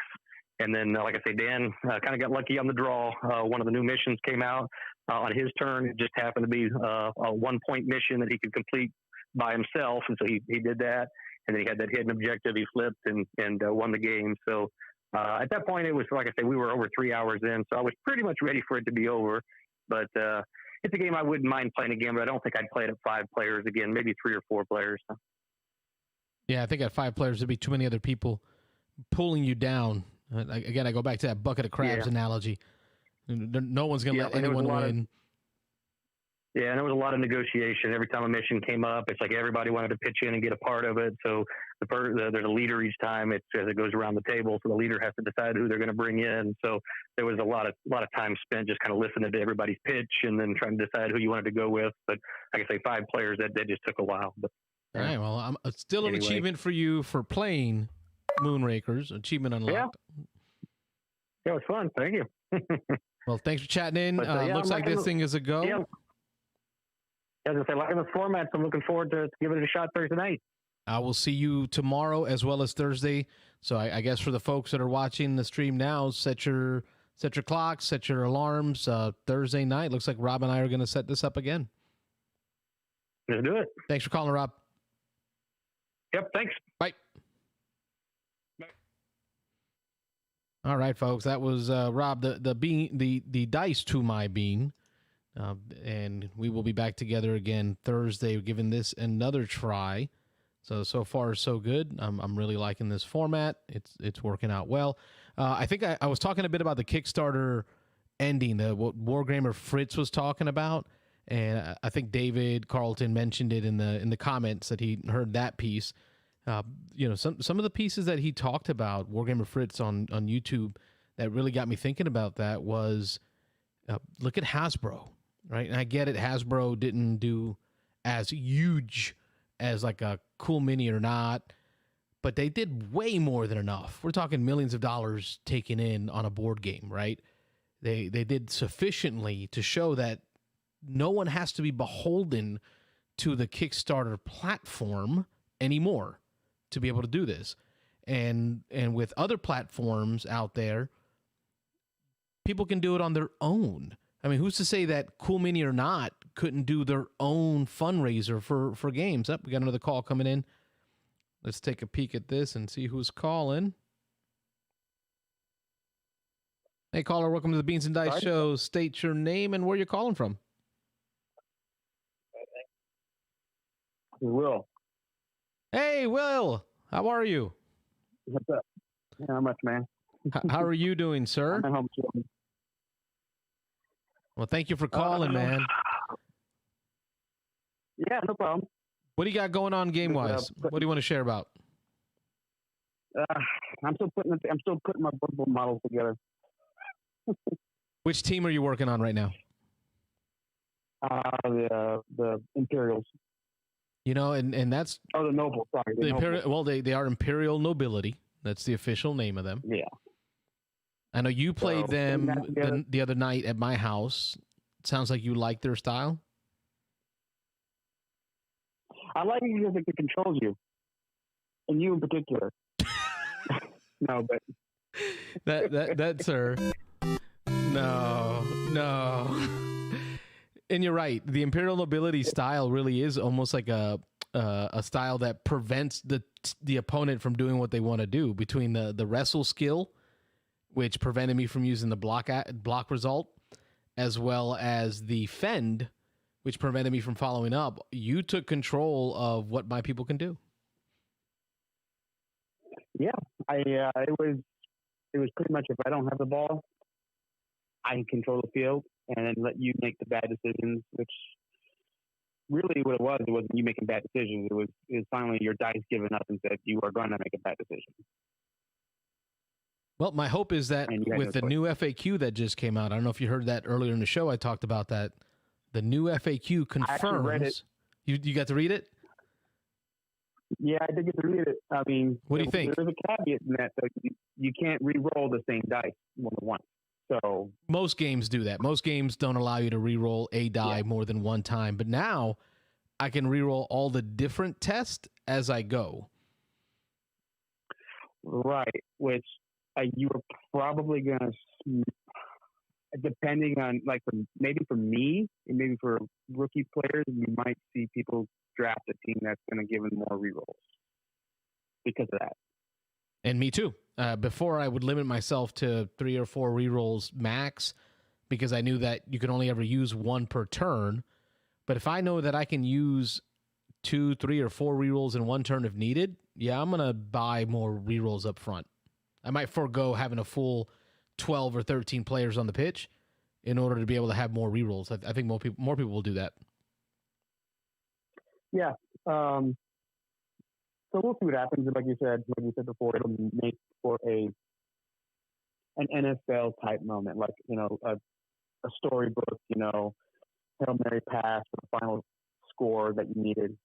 And then, like I say, Dan kind of got lucky on the draw. One of the new missions came out on his turn. It just happened to be a 1-point mission that he could complete by himself, and so he did that. And then he had that hidden objective. He flipped and won the game. So at that point, it was, like I say, we were over 3 hours in, so I was pretty much ready for it to be over. But it's a game I wouldn't mind playing again, but I don't think I'd play it at 5 players again, maybe 3 or 4 players. Yeah, I think at 5 players, there'd be too many other people pulling you down. Again, I go back to that bucket of crabs analogy. No one's going to let anyone win. Yeah, and there was a lot of negotiation. Every time a mission came up, it's like everybody wanted to pitch in and get a part of it. So there's a leader each time as it goes around the table. So the leader has to decide who they're going to bring in. So there was a lot of time spent just kind of listening to everybody's pitch and then trying to decide who you wanted to go with. But like I say, 5 players, that just took a while. But all right, well, I'm still an achievement for you for playing Moonrakers. Achievement unlocked. Yeah, it was fun. Thank you. Well, thanks for chatting in. But, looks like this thing is a go. Yeah. As I say, liking the format, so I'm looking forward to giving it a shot Thursday night. I will see you tomorrow as well as Thursday. So I guess for the folks that are watching the stream now, set your clocks, set your alarms. Thursday night, looks like Rob and I are going to set this up again. Let's do it. Thanks for calling, Rob. Yep, thanks. Bye. All right, folks. That was Rob, the dice to my bean. And we will be back together again Thursday, giving this another try. So far, so good. I'm really liking this format. It's working out well. I think I was talking a bit about the Kickstarter ending, what Wargamer Fritz was talking about, and I think David Carlton mentioned it in the comments that he heard that piece. Some of the pieces that he talked about, Wargamer Fritz on YouTube, that really got me thinking about that was look at Hasbro. Right, and I get it. Hasbro didn't do as huge as like a Cool Mini or not, but they did way more than enough. We're talking millions of dollars taken in on a board game, right? They did sufficiently to show that no one has to be beholden to the Kickstarter platform anymore to be able to do this. And with other platforms out there, people can do it on their own. I mean, who's to say that Cool Mini or not couldn't do their own fundraiser for games? We got another call coming in. Let's take a peek at this and see who's calling. Hey, caller, welcome to the Beans and Dice Show. State your name and where you're calling from. Will. Hey, Will. How are you? What's up? Not much, man. How are you doing, sir? I'm home chilling. Well, thank you for calling, man. Yeah, no problem. What do you got going on game-wise? What do you want to share about? I'm still putting my Blood Bowl models together. Which team are you working on right now? The Imperials. You know, and that's the Noble. Sorry, the Noble. Well, they are Imperial Nobility. That's the official name of them. Yeah. I know you played them the other night at my house. It sounds like you like their style. I like it because it controls you, and you in particular. No, but that sir. No. And you're right. The Imperial Nobility style really is almost like a style that prevents the opponent from doing what they want to do. Between the wrestle skill, which prevented me from using the block result, as well as the fend, which prevented me from following up. You took control of what my people can do. Yeah, it was pretty much if I don't have the ball, I can control the field and then let you make the bad decisions, which really what it wasn't you making bad decisions. It was finally your dice giving up and said you are going to make a bad decision. Well, my hope is that with the new FAQ that just came out, I don't know if you heard that earlier in the show, I talked about that. The new FAQ confirms. I actually read it. You got to read it? Yeah, I think it's really. I mean, What do you think? There's a caveat in that, though. You can't re-roll the same dice more than once. So Most games do that. Most games don't allow you to re-roll a die more than one time. But now I can re-roll all the different tests as I go. right, which you are probably going to, depending on maybe for me and maybe for rookie players, you might see people draft a team that's going to give them more re-rolls because of that. And me too. Before I would limit myself to 3 or 4 rerolls max because I knew that you could only ever use one per turn. But if I know that I can use 2, 3, or 4 rerolls in one turn if needed, yeah, I'm going to buy more rerolls up front. I might forego having a full 12 or 13 players on the pitch in order to be able to have more rerolls. I think more people will do that. Yeah. So we'll see what happens. Like you said before, it'll make for an NFL type moment, like a storybook, Hail Mary pass for the final score that you needed.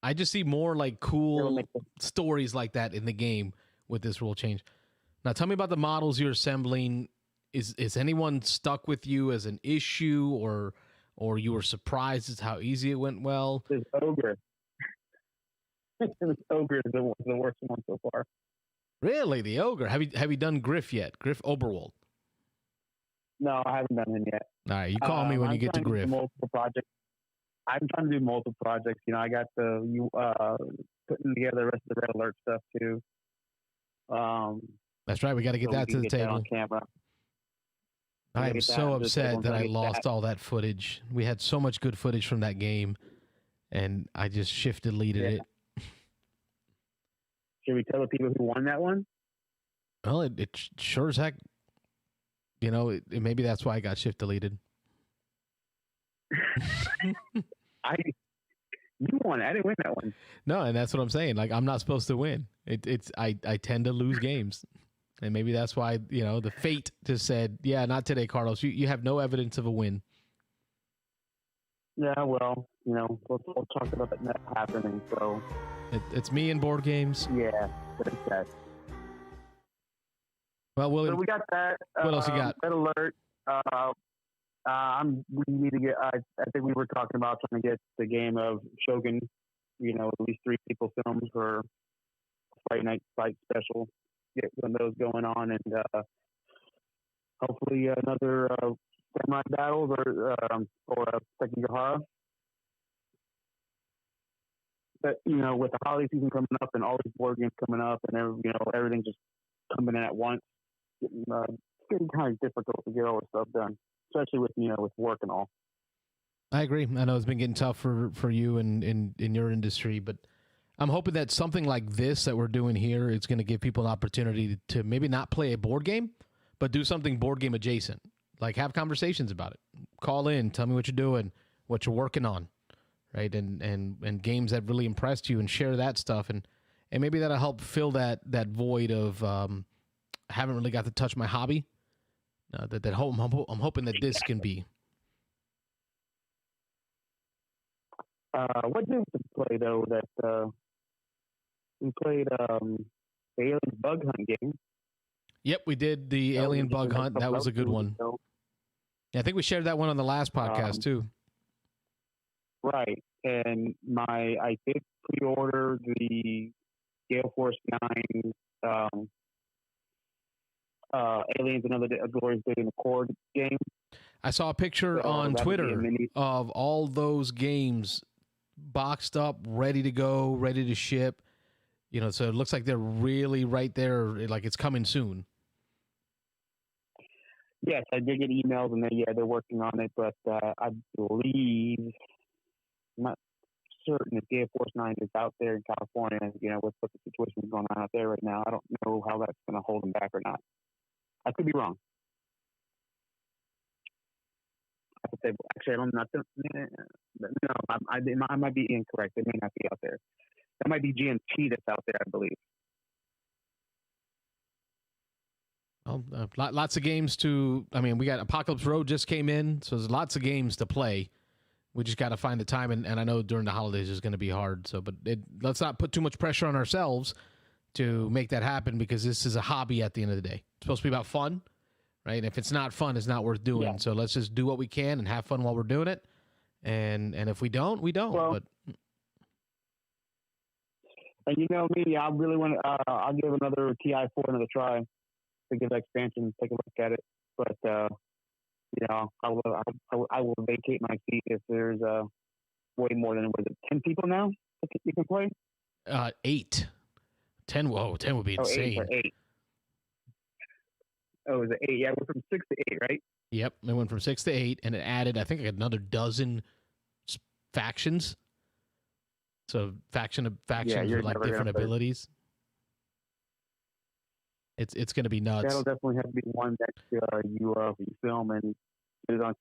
I just see more like cool stories like that in the game with this rule change. Now, tell me about the models you're assembling. Is anyone stuck with you as an issue, or you were surprised at how easy it went? Well, there's Ogre. Ogre is the worst one so far. Really, the Ogre? Have you done Griff yet? Griff Oberwald? No, I haven't done him yet. All right, you call me when you get to Griff. Multiple projects. I'm trying to do multiple projects. I got putting together the rest of the Red Alert stuff too. That's right. We got to get that to the table. On camera. I am so upset that I lost all that footage. We had so much good footage from that game, and I just deleted it. Should we tell the people who won that one? Well, it sure as heck. Maybe that's why I got deleted. You won. I didn't win that one. No, and that's what I'm saying. Like, I'm not supposed to win. I tend to lose games. And maybe that's why, the fate just said, yeah, not today, Carlos. You have no evidence of a win. Yeah, well, we'll talk about that not happening. So it's me in board games. Yeah, that's that. Well, William, so we got that. What else you got? Red Alert. We need to get. I think we were talking about trying to get the game of Shogun. At least 3 people filmed for Fight Night Fight Special. Get one of those going on, and hopefully another Samurai Battles or a Sekigahara. But with the holiday season coming up and all these board games coming up, and everything just coming in at once, it's getting kind of difficult to get all this stuff done, especially with work and all. I agree. I know it's been getting tough for you and in your industry, but I'm hoping that something like this that we're doing here is going to give people an opportunity to maybe not play a board game, but do something board game adjacent. Like, have conversations about it. Call in, tell me what you're doing, what you're working on, right? And games that really impressed you, and share that stuff. And maybe that'll help fill that void of haven't really got to touch my hobby. I'm hoping that this can be. What did we play though? That we played the Alien Bug Hunt game. Yep, we did the Alien Bug Hunt. That was a good one. Yeah, I think we shared that one on the last podcast too. Right, and I did pre-order the Gale Force 9 Aliens Another Glorious Day in the Cord game. I saw a picture on Twitter of all those games boxed up, ready to go, ready to ship. So it looks like they're really right there, like it's coming soon. Yes, I did get emails, and they're working on it, but I believe, I'm not certain if Gale Force 9 is out there in California, with what the situation is going on out there right now. I don't know how that's going to hold them back or not. I could be wrong. I could say, actually, I don't know. No, I might be incorrect. It may not be out there. That might be GMT that's out there, I believe. Well, lots of games we got Apocalypse Road just came in, so there's lots of games to play. We just got to find the time, and I know during the holidays is going to be hard. So, but let's not put too much pressure on ourselves to make that happen, because this is a hobby at the end of the day. It's supposed to be about fun, right? And if it's not fun, it's not worth doing. Yeah. So let's just do what we can and have fun while we're doing it. And if we don't, we don't. Well, but and you know me, I really want to. I'll give another TI4 another try to give expansion, take a look at it. But you know, I will vacate my seat if there's way more than 10 people now you can play. 8, 10. Whoa, 10 would be insane. 8. Oh, is it 8? Yeah, we're from 6 to 8, right? Yep, it went from 6 to 8, and it added, I think, another dozen factions. So factions with like different abilities. It's going to be nuts. That'll definitely have to be one that you film and get it on.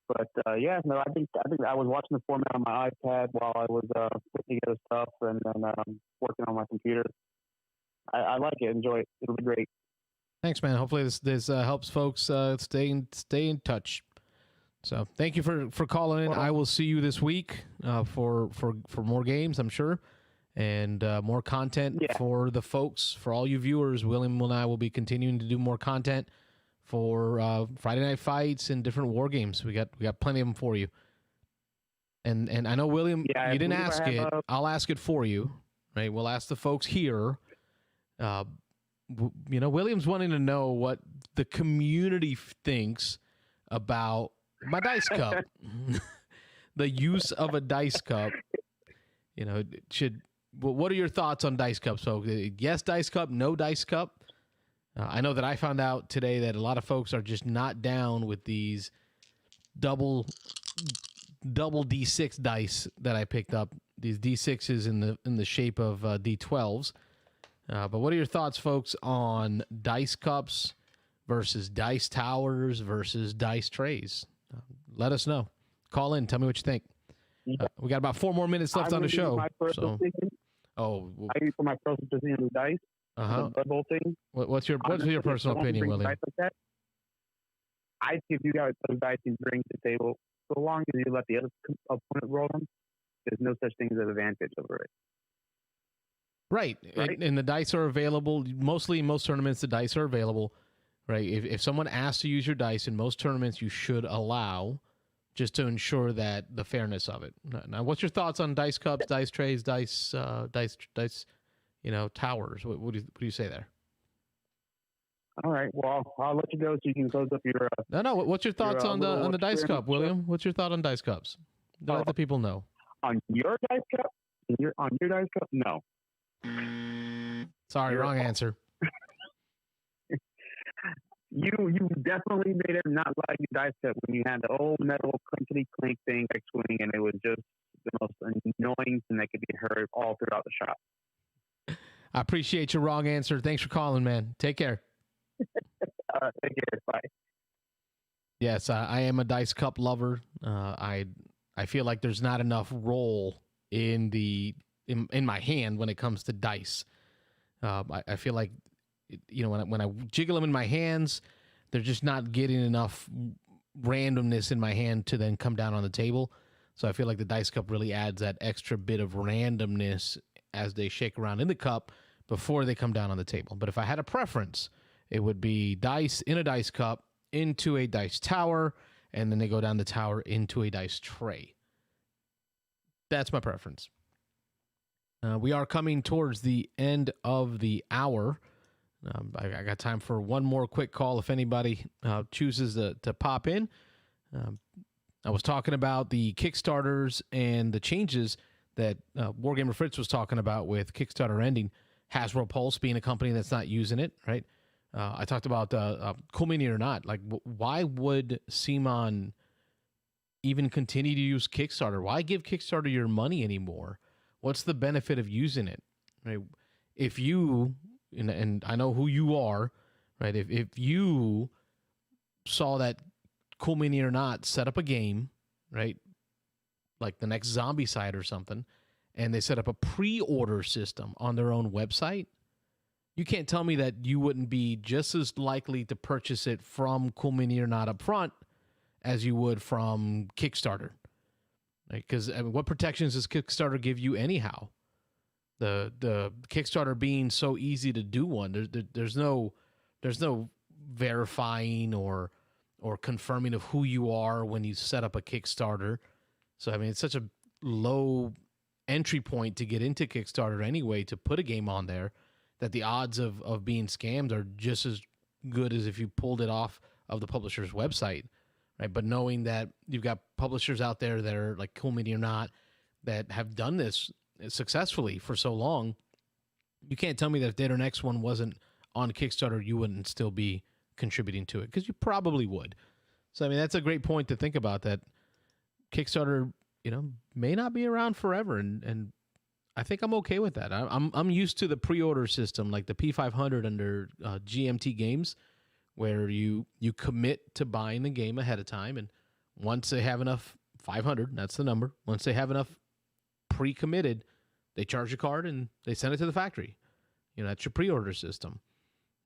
But yeah, no, I think I was watching the format on my iPad while I was putting together stuff and then working on my computer. I like it, enjoy it. It'll be great. Thanks, man. Hopefully this helps folks stay in touch. So thank you for calling in. I will see you this week for more games, I'm sure, and more content for the folks, for all you viewers. William and I will be continuing to do more content for Friday Night Fights and different war games. We got plenty of them for you. And I know, William, you didn't ask it. I'll ask it for you. Right? We'll ask the folks here. You know, William's wanting to know what the community thinks about my dice cup. The use of a dice cup. You know, what are your thoughts on dice cups, folks? Yes, dice cup, no dice cup. I know that I found out today that a lot of folks are just not down with these double D6 dice that I picked up. These D6s in the shape of D12s. But what are your thoughts, folks, on dice cups versus dice towers versus dice trays? Let us know. Call in. Tell me what you think. We got about 4 more minutes left on the show. For my personal opinion of dice. The whole thing. What's your personal opinion, William? Like I think if you got those dice you bring to the table, so long as you let the other opponent roll them, there's no such thing as an advantage over it. Right. And the dice are available. Mostly in most tournaments, the dice are available. Right. If someone asks to use your dice in most tournaments, you should allow, just to ensure that the fairness of it. Now, what's your thoughts on dice cups, dice trays, dice, you know, towers? What do you say there? All right. Well, I'll let you go so you can close up your. No. What's your thoughts on the dice cup, William? What's your thought on dice cups? Let the people know. On your dice cup? On your dice cup? No. Sorry, wrong answer. You definitely made it not like the dice cup when you had the old metal clinkety clink thing next swing, and it was just the most annoying thing that could be heard all throughout the shop. I appreciate your wrong answer. Thanks for calling, man. Take care. Take care. Bye. Yes, I am a dice cup lover. I feel like there's not enough roll in my hand when it comes to dice. I feel like, you know, when I jiggle them in my hands, they're just not getting enough randomness in my hand to then come down on the table. So I feel like the dice cup really adds that extra bit of randomness as they shake around in the cup before they come down on the table. But if I had a preference, it would be dice in a dice cup into a dice tower, and then they go down the tower into a dice tray. That's my preference. We are coming towards the end of the hour. I got time for one more quick call if anybody chooses to pop in. I was talking about the Kickstarters and the changes that Wargamer Fritz was talking about with Kickstarter ending. Hasbro Pulse being a company that's not using it, right? I talked about Cool Mini or not. Like, why would CMON even continue to use Kickstarter? Why give Kickstarter your money anymore? What's the benefit of using it? Right? If you, and I know who you are, right? If you saw that Cool Mini or not set up a game, right? Like the next Zombicide or something, and they set up a pre-order system on their own website, you can't tell me that you wouldn't be just as likely to purchase it from Cool Mini or not up front as you would from Kickstarter. Because what protections does Kickstarter give you anyhow? The Kickstarter being so easy to do one, there's no verifying or confirming of who you are when you set up a Kickstarter. So I mean, it's such a low entry point to get into Kickstarter anyway, to put a game on there, that the odds of being scammed are just as good as if you pulled it off of the publisher's website, right? But knowing that you've got publishers out there that are like Cool Mini or not, that have done this successfully for so long, you can't tell me that if Dead or Next one wasn't on Kickstarter, you wouldn't still be contributing to it, because you probably would. So I mean, that's a great point to think about, that Kickstarter, may not be around forever, and I think I'm okay with that. I'm used to the pre-order system, like the P500 under GMT Games, where you commit to buying the game ahead of time, and once they have enough, 500, that's the number. Once they have enough pre-committed, they charge your card and they send it to the factory. That's your pre-order system.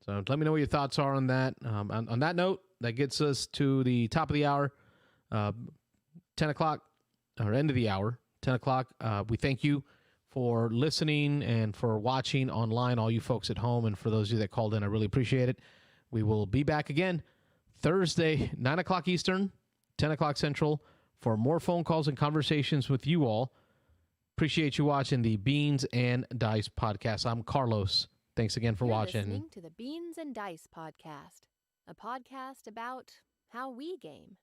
So let me know what your thoughts are on that. On that note, that gets us to the top of the hour, 10 o'clock, or end of the hour, 10 o'clock. We thank you for listening and for watching online, all you folks at home, and for those of you that called in, I really appreciate it. We will be back again Thursday, 9 o'clock Eastern, 10 o'clock Central, for more phone calls and conversations with you all. Appreciate you watching the Beans and Dice podcast. I'm Carlos. Thanks again for You're watching. Listening to the Beans and Dice podcast, a podcast about how we game.